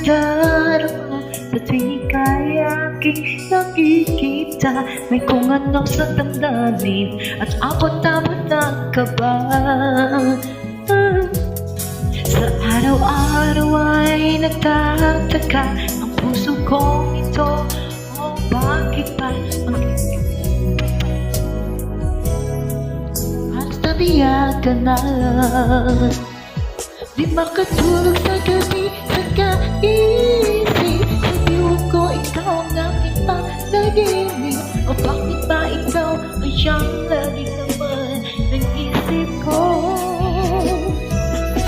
nadarama sa tuwing ika'y aking nakikita. May kung ano sa damdamin at abot-abot ng kaba. Sa araw-araw ay nagtataka ang puso kong ito. Oh, bakit ba ang hasta niya ka na? Di makatulog sa gabi sa kaisip. Sa diwa ko ikaw ang aking panaginip. O bakit ba ikaw ay siyang lagi naman ng isip ko?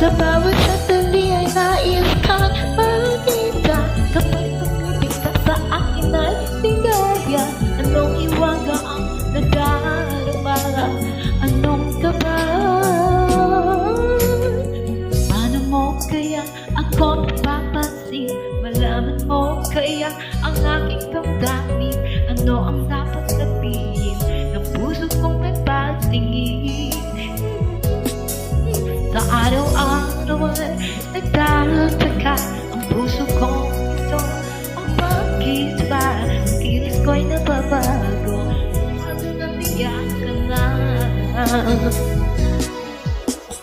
Sa bawat sandali ay nais kang makita. Kapag tumibig ka sa akin ay ligaya. Anong iwaga ang nadarama? Anong kaba? Paano mo kaya ako napapansin? Malaman mo kaya ang aking damdamin? Ano ang dapat sabihin ng puso kong nagpatingin? Sa araw-araw ay nagtataka ang puso kong ito. Ang bakit ba ang kilos ko'y nababago? Sabi na tiyak ka na.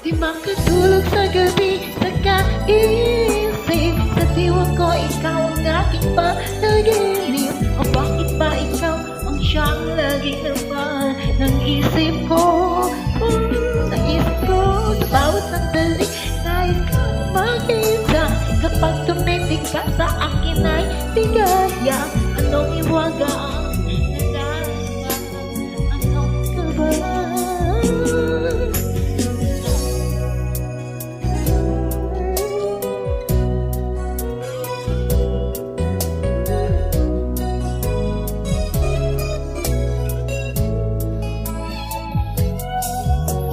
Di makatulog sa gabi sa kaisip. Sa diwa ko ikaw ang aking panaginip. O bakit ba ikaw ang siyang lagi naman ng isip ko? Naisip ko sa bawat sandali, nais kang makita. Kapag tumitig ka sa akin ay ligaya. Anong iwaga ang nadarama? Anong kaba?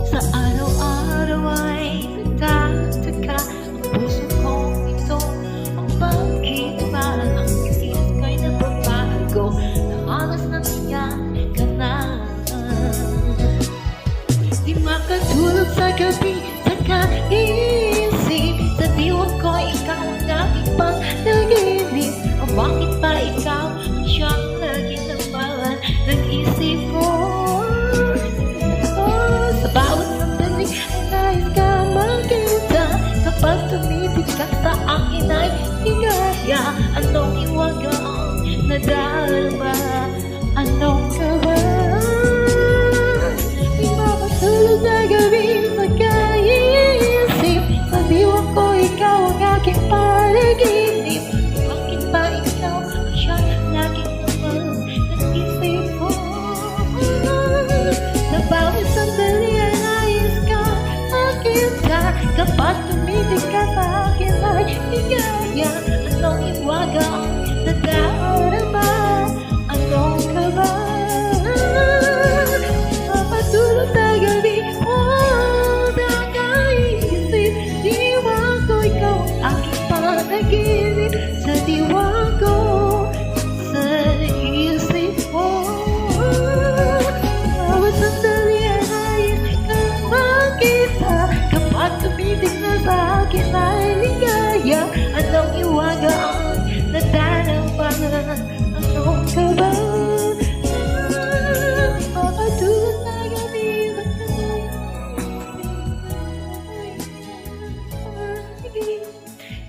Sa araw-araw ay nagtataka ang puso kong ito. Ang bakit ba ang isip ko'y nababago? Nakalas na tiyak ka na. Di makatulog sa gabi sa kaisip. Sa diwa ko ikaw ang aking panaginip. O bakit ba ikaw ang siyang lagi naman ng isip ko? Sa bawat sandali ay nais ka makita. Kapag tumitig ka sa akin ay ligaya. Anong iwaga ang nadarama? Anong kaba? Di makatulog sa gabi sa kaisip. Sa diwa ko ikaw ang aking panaginip. Bakit ba ikaw ang siyang laging naman ng isip ko? Sa bawat sandali ay nais ka makita. Kapag tumitig ka sa akin ay ligaya. Anong iwaga ang nadarama? Anong kaba? Mapatulog sa gabi, oh, nakaisip. Diwa ko ikaw ang aking panaginip. Sa diwa ko, sa isip ko. Bawat sandali ay nais kang makita. Kapag tumitig na sa akin ay ligaya. Anong iwaga ang nadarama? Anong kaba? Mapatulog sa gabi sa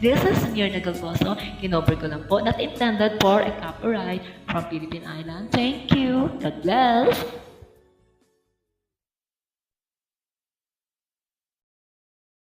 This is Senior Nagagoso. Kinover ko lang po. Not intended for a copyright from Philippine Island. Thank you. God bless.